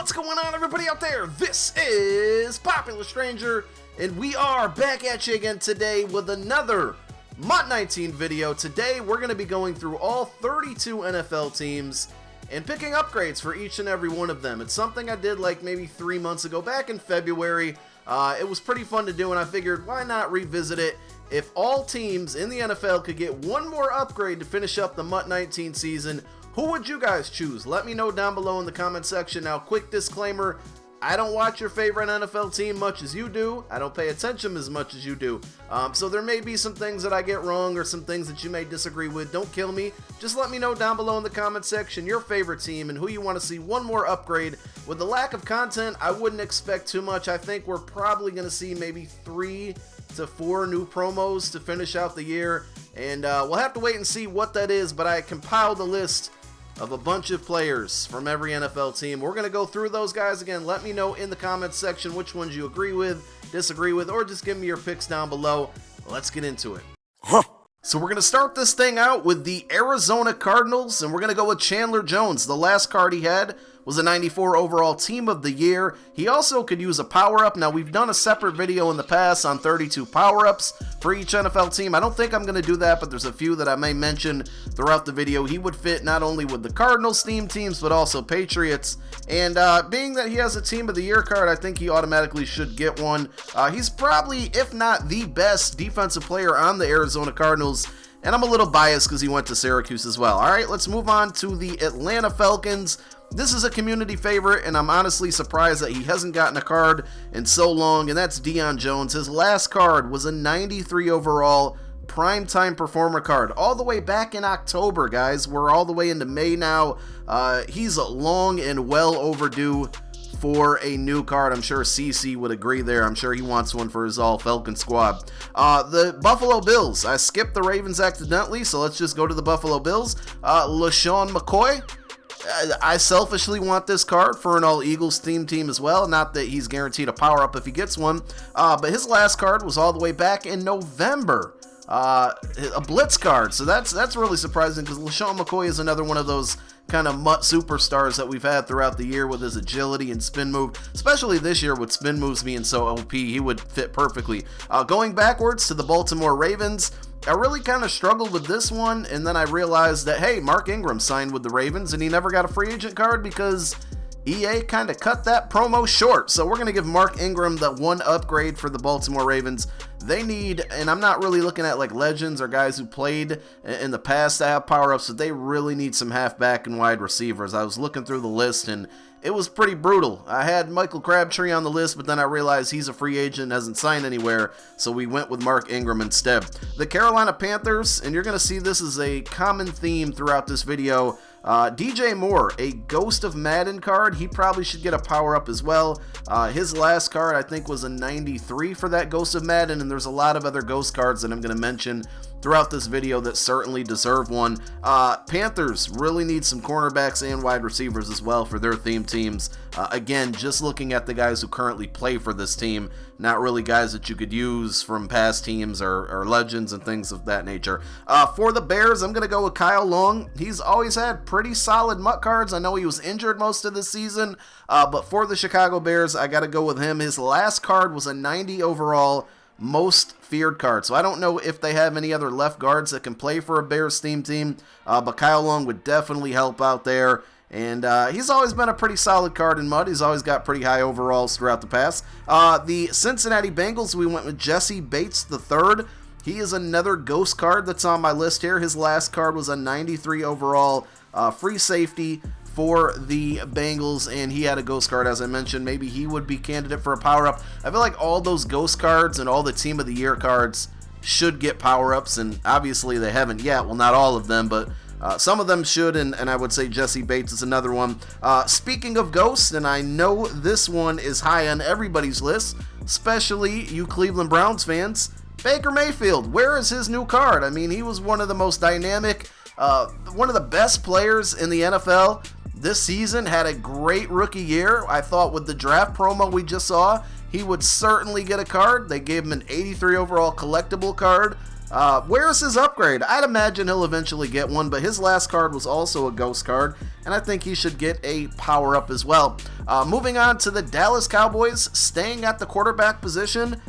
What's going on, everybody out there? This is Popular Stranger, and we are back at you again today with another MUT 19 video. Today, we're going to be going through all 32 NFL teams and picking upgrades for each and every one of them. It's something I did like maybe 3 months ago, back in February. It was pretty fun to do, and I figured, why not revisit it? If all teams in the NFL could get one more upgrade to finish up the MUT 19 season, who would you guys choose? Let me know down below in the comment section. Now, quick disclaimer, I don't watch your favorite NFL team much as you do. I don't pay attention as much as you do. So there may be some things that I get wrong or some things that you may disagree with. Don't kill me. Just let me know down below in the comment section your favorite team and who you want to see one more upgrade. With the lack of content, I wouldn't expect too much. I think we're probably going to see maybe 3 to 4 new promos to finish out the year. And we'll have to wait and see what that is, but I compiled a list of a bunch of players from every NFL team. We're going to go through those guys again. Let me know in the comments section which ones you agree with, disagree with, or just give me your picks down below. Let's get into it. So we're going to start this thing out with the Arizona Cardinals, and we're going to go with Chandler Jones. The last card he had was a 94 overall team of the year. He also could use a power-up. Now, we've done a separate video in the past on 32 power-ups for each NFL team. I don't think I'm going to do that, but there's a few that I may mention throughout the video. He would fit not only with the Cardinals theme teams, but also Patriots. And being that he has a team of the year card, I think he automatically should get one. He's probably, if not the best defensive player on the Arizona Cardinals. And I'm a little biased because he went to Syracuse as well. All right, let's move on to the Atlanta Falcons. This is a community favorite, and I'm honestly surprised that he hasn't gotten a card in so long, and that's Deion Jones. His last card was a 93 overall primetime performer card, all the way back in October, guys. We're all the way into May now. He's long and well overdue for a new card. I'm sure CC would agree there. I'm sure he wants one for his all-Falcon squad. The Buffalo Bills. I skipped the Ravens accidentally, so let's just go to the Buffalo Bills. LaShawn McCoy. I selfishly want this card for an all-Eagles team as well. Not that he's guaranteed a power-up if he gets one. But his last card was all the way back in November. A blitz card. So that's really surprising because LaShawn McCoy is another one of those kind of MUT superstars that we've had throughout the year with his agility and spin move, especially this year with spin moves being so OP. He would fit perfectly. Going backwards to the Baltimore Ravens, I really kind of struggled with this one, and then I realized that, hey, Mark Ingram signed with the Ravens, and he never got a free agent card because EA kind of cut that promo short. So we're going to give Mark Ingram that one upgrade for the Baltimore Ravens. They need, and I'm not really looking at like legends or guys who played in the past to have power-ups, but they really need some halfback and wide receivers. I was looking through the list, and it was pretty brutal. I had Michael Crabtree on the list, but then I realized he's a free agent, hasn't signed anywhere, so we went with Mark Ingram instead. The Carolina Panthers, and you're going to see this is a common theme throughout this video. DJ Moore, a Ghost of Madden card. He probably should get a power-up as well. His last card, I think, was a 93 for that Ghost of Madden, and there's a lot of other Ghost cards that I'm going to mention throughout this video that certainly deserve one. Panthers really need some cornerbacks and wide receivers as well for their theme teams. Again, just looking at the guys who currently play for this team, not really guys that you could use from past teams or legends and things of that nature. For the Bears, I'm going to go with Kyle Long. He's always had pretty solid MUT cards. I know he was injured most of the season, but for the Chicago Bears, I got to go with him. His last card was a 90 overall most feared card. So I don't know if they have any other left guards that can play for a Bears theme team, but Kyle Long would definitely help out there. And he's always been a pretty solid card in MUT. He's always got pretty high overalls throughout the past. The Cincinnati Bengals, we went with Jesse Bates III. He is another ghost card that's on my list here. His last card was a 93 overall free safety for the Bengals, and he had a ghost card, as I mentioned. Maybe he would be candidate for a power-up. I feel like all those ghost cards and all the team of the year cards should get power-ups, and obviously they haven't yet. Well, not all of them, but some of them should, and I would say Jesse Bates is another one. Speaking of ghosts, and I know this one is high on everybody's list, especially you Cleveland Browns fans, Baker Mayfield. Where is his new card? I mean, he was one of the most dynamic, one of the best players in the NFL this season, had a great rookie year. I thought with the draft promo we just saw, he would certainly get a card. They gave him an 83 overall collectible card. Where's his upgrade? I'd imagine he'll eventually get one, but his last card was also a ghost card, and I think he should get a power-up as well. Moving on to the Dallas Cowboys, staying at the quarterback position.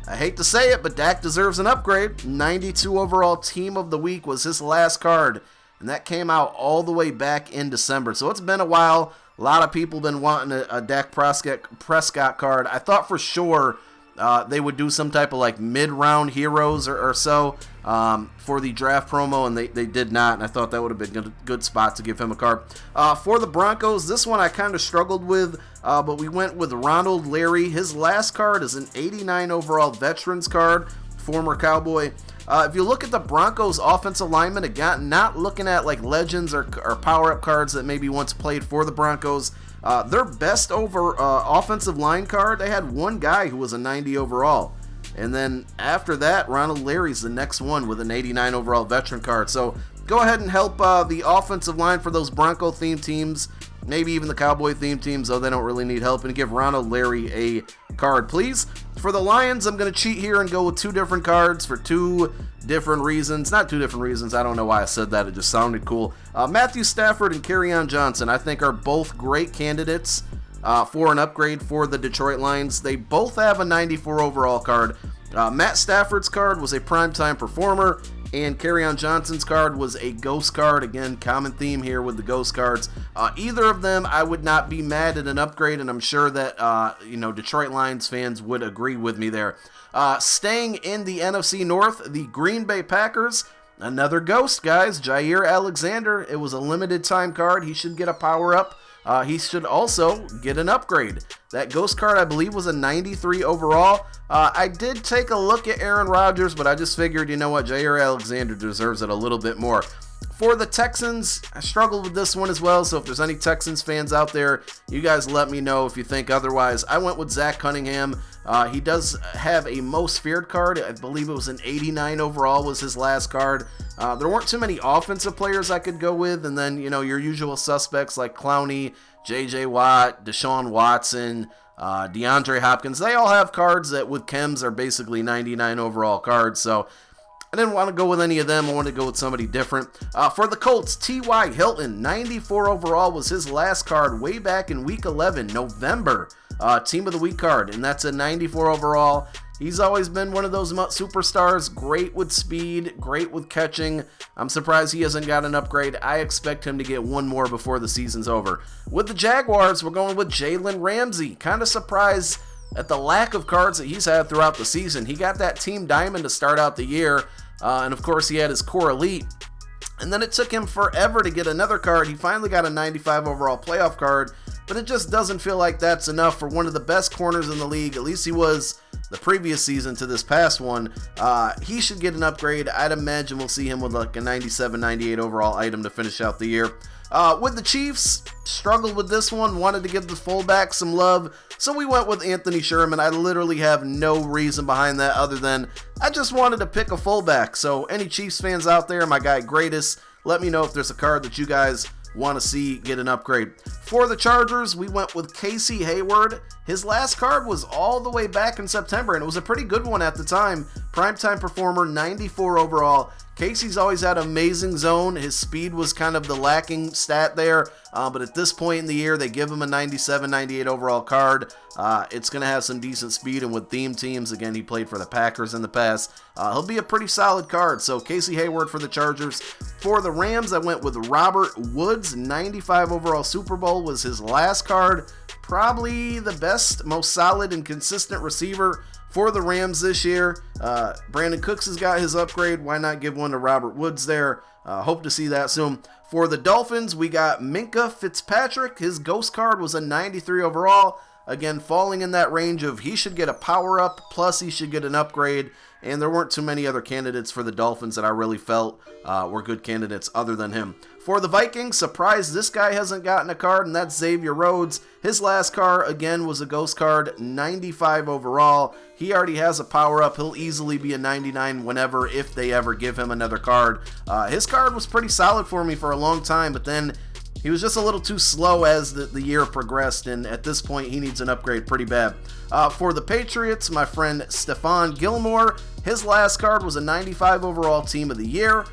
I hate to say it, but Dak deserves an upgrade. 92 overall Team of the Week was his last card, and that came out all the way back in December. So it's been a while. A lot of people been wanting a Dak Prescott card. I thought for sure they would do some type of like mid-round heroes or so for the draft promo, and they did not, and I thought that would have been a good spot to give him a card. For the Broncos, this one I kind of struggled with, but we went with Ronald Leary. His last card is an 89 overall Veterans card, former Cowboy. If you look at the Broncos offensive linemen, again, not looking at like legends or power-up cards that maybe once played for the Broncos, their best offensive line card, they had one guy who was a 90 overall. And then after that, Ronald Leary's the next one with an 89 overall veteran card. So go ahead and help the offensive line for those Bronco-themed teams, maybe even the Cowboy-themed teams, though they don't really need help, and give Ronald Leary a card, please. For the Lions, I'm going to cheat here and go with two different cards for two different reasons. Not two different reasons. I don't know why I said that. It just sounded cool. Matthew Stafford and Kerryon Johnson, I think, are both great candidates for an upgrade for the Detroit Lions. They both have a 94 overall card. Matt Stafford's card was a primetime performer, and Kerryon Johnson's card was a ghost card. Again, common theme here with the ghost cards. Either of them, I would not be mad at an upgrade, and I'm sure that Detroit Lions fans would agree with me there. Staying in the NFC North, the Green Bay Packers, another ghost, guys. Jair Alexander. It was a limited time card. He should get a power-up. He should also get an upgrade. That ghost card, I believe, was a 93 overall. I did take a look at Aaron Rodgers, but I just figured, you know what, Jair Alexander deserves it a little bit more. For the Texans, I struggled with this one as well, so if there's any Texans fans out there, you guys let me know if you think otherwise. I went with Zach Cunningham. He does have a most feared card. I believe it was an 89 overall was his last card. There weren't too many offensive players I could go with, and then, your usual suspects like Clowney, J.J. Watt, Deshaun Watson, DeAndre Hopkins. They all have cards that with chems are basically 99 overall cards, so I didn't want to go with any of them. I wanted to go with somebody different. For the Colts, T.Y. Hilton, 94 overall was his last card way back in Week 11, November. Team of the Week card, and that's a 94 overall. He's always been one of those MUT superstars, great with speed, great with catching. I'm surprised he hasn't got an upgrade. I expect him to get one more before the season's over. With the Jaguars, we're going with Jalen Ramsey. Kind of surprised at the lack of cards that he's had throughout the season. He got that Team Diamond to start out the year, and of course he had his Core Elite. And then it took him forever to get another card. He finally got a 95 overall playoff card, but it just doesn't feel like that's enough for one of the best corners in the league. At least he was the previous season to this past one. He should get an upgrade. I'd imagine we'll see him with like a 97, 98 overall item to finish out the year. With the Chiefs, struggled with this one, wanted to give the fullback some love, so we went with Anthony Sherman. I literally have no reason behind that other than I just wanted to pick a fullback. So any Chiefs fans out there, my guy Greatest, let me know if there's a card that you guys want to see get an upgrade. For the Chargers, we went with Casey Hayward. His last card was all the way back in September, and it was a pretty good one at the time. Primetime performer, 94 overall. Casey's always had amazing zone. His speed was kind of the lacking stat there, but at this point in the year, they give him a 97, 98 overall card. It's going to have some decent speed, and with theme teams, again, he played for the Packers in the past. He'll be a pretty solid card, so Casey Hayward for the Chargers. For the Rams, I went with Robert Woods. 95 overall Super Bowl was his last card. Probably the best, most solid, and consistent receiver for the Rams this year. Brandon Cooks has got his upgrade. Why not give one to Robert Woods there? Hope to see that soon. For the Dolphins, we got Minkah Fitzpatrick. His ghost card was a 93 overall. Again, falling in that range of he should get a power-up, plus he should get an upgrade. And there weren't too many other candidates for the Dolphins that I really felt were good candidates other than him. For the Vikings, surprised this guy hasn't gotten a card, and that's Xavier Rhodes. His last card, again, was a ghost card, 95 overall. He already has a power-up. He'll easily be a 99 whenever, if they ever give him another card. His card was pretty solid for me for a long time, but then he was just a little too slow as the year progressed, and at this point he needs an upgrade pretty bad. For the Patriots, my friend Stephon Gilmore, his last card was a 95 overall team of the year.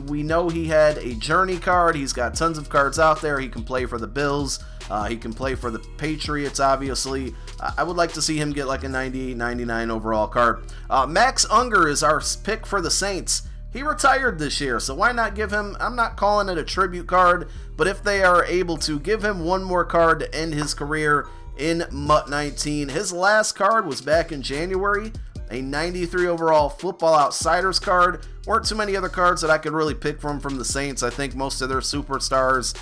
We know he had a journey card. He's got tons of cards out there. He can play for the Bills. He can play for the Patriots, obviously. I would like to see him get like a 98, 99 overall card. Max Unger is our pick for the Saints. He retired this year, so why not give him, I'm not calling it a tribute card, but if they are able to, give him one more card to end his career in MUT 19. His last card was back in January, a 93 overall Football Outsiders card. Weren't too many other cards that I could really pick from the Saints. I think most of their superstars,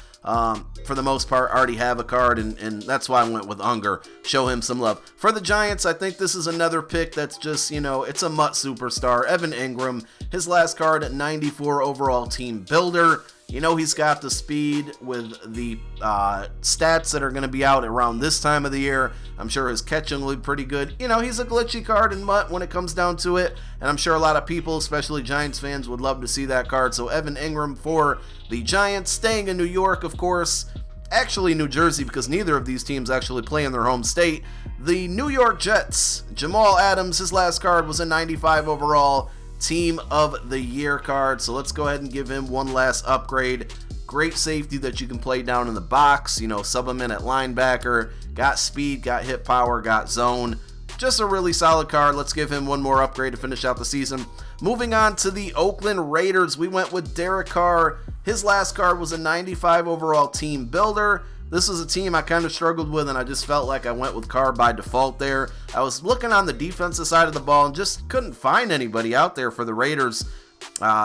for the most part, already have a card, and that's why I went with Unger. Show him some love. For the Giants, I think this is another pick that's just, it's a MUT superstar. Evan Ingram, his last card at 94 overall team builder. He's got the speed with the stats that are going to be out around this time of the year. I'm sure his catching will be pretty good. He's a glitchy card in MUT when it comes down to it, and I'm sure a lot of people, especially Giants fans, would love to see that card. So Evan Ingram for the Giants, staying in New York, of course. Actually New Jersey, because neither of these teams actually play in their home state. The New York Jets, Jamal Adams, his last card was a 95 overall Team of the Year card, so let's go ahead and give him one last upgrade. Great safety that you can play down in the box, sub him in at linebacker, got speed, got hit power, got zone. Just a really solid card. Let's give him one more upgrade to finish out the season. Moving on to the Oakland Raiders, we went with Derek Carr. His last card was a 95 overall team builder. This was a team I kind of struggled with, and I just felt like I went with Carr by default there. I was looking on the defensive side of the ball and just couldn't find anybody out there for the Raiders.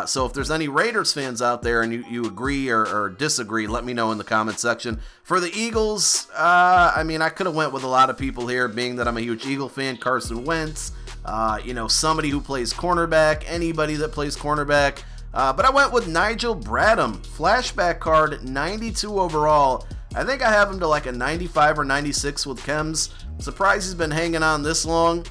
So if there's any Raiders fans out there and you agree or disagree, let me know in the comment section. For the Eagles, I could have went with a lot of people here, being that I'm a huge Eagle fan. Carson Wentz, somebody who plays cornerback, anybody that plays cornerback. But I went with Nigel Bradham, flashback card, 92 overall. I think I have him to like a 95 or 96 with Chems. Surprised he's been hanging on this long.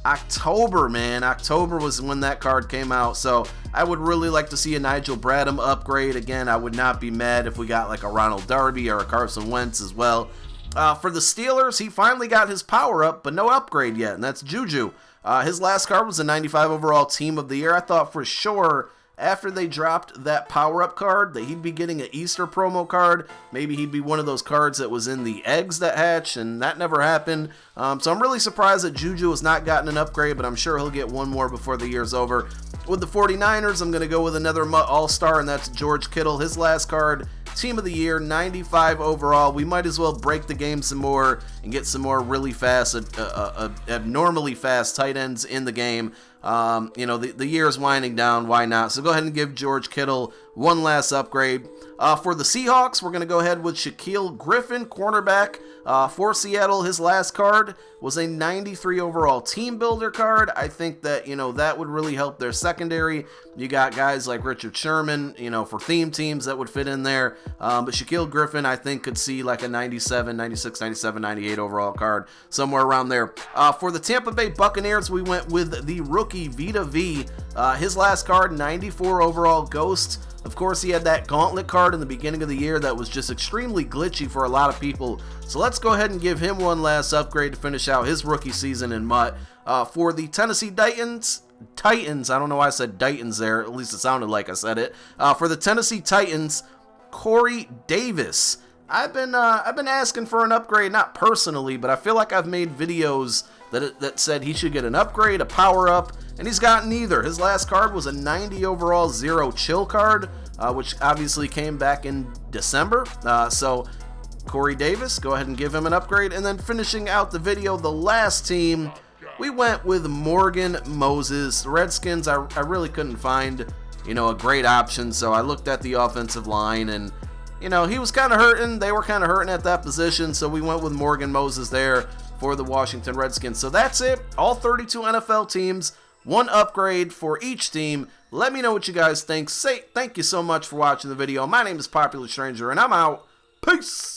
October, man. October was when that card came out, so I would really like to see a Nigel Bradham upgrade. Again, I would not be mad if we got like a Ronald Darby or a Carson Wentz as well. For the Steelers, he finally got his power up, but no upgrade yet, and that's Juju. His last card was a 95 overall Team of the Year. I thought for sure after they dropped that power-up card that he'd be getting an Easter promo card. Maybe he'd be one of those cards that was in the eggs that hatch, and that never happened. So I'm really surprised that Juju has not gotten an upgrade, but I'm sure he'll get one more before the year's over. With the 49ers, I'm going to go with another All-Star, and that's George Kittle. His last card, Team of the Year, 95 overall. We might as well break the game some more and get some more really fast, abnormally fast tight ends in the game. The year is winding down. Why not? So go ahead and give George Kittle one last upgrade. For the Seahawks, we're going to go ahead with Shaquille Griffin, cornerback for Seattle. His last card was a 93 overall team builder card. I think that, that would really help their secondary. You got guys like Richard Sherman, for theme teams that would fit in there. But Shaquille Griffin, I think, could see like a 97, 96, 97, 98 overall card, somewhere around there. For the Tampa Bay Buccaneers, we went with the rookie Vita V. His last card, 94 overall Ghost. Of course, he had that gauntlet card in the beginning of the year that was just extremely glitchy for a lot of people. So let's go ahead and give him one last upgrade to finish out his rookie season in MUT. For the Tennessee Titans, I don't know why I said Titans there, at least it sounded like I said it. For the Tennessee Titans, Corey Davis. I've been asking for an upgrade, not personally, but I feel like I've made videos that said he should get an upgrade, a power up, and he's gotten neither. His last card was a 90 overall Zero Chill card, which obviously came back in December. So Corey Davis, go ahead and give him an upgrade. And then finishing out the video, the last team, we went with Morgan Moses. The Redskins, I really couldn't find, a great option, so I looked at the offensive line, and he was kind of hurting. They were kind of hurting at that position, so we went with Morgan Moses there for the Washington Redskins. So that's it. All 32 NFL teams, one upgrade for each team. Let me know what you guys think. Thank you so much for watching the video. My name is Popular Stranger, and I'm out. Peace!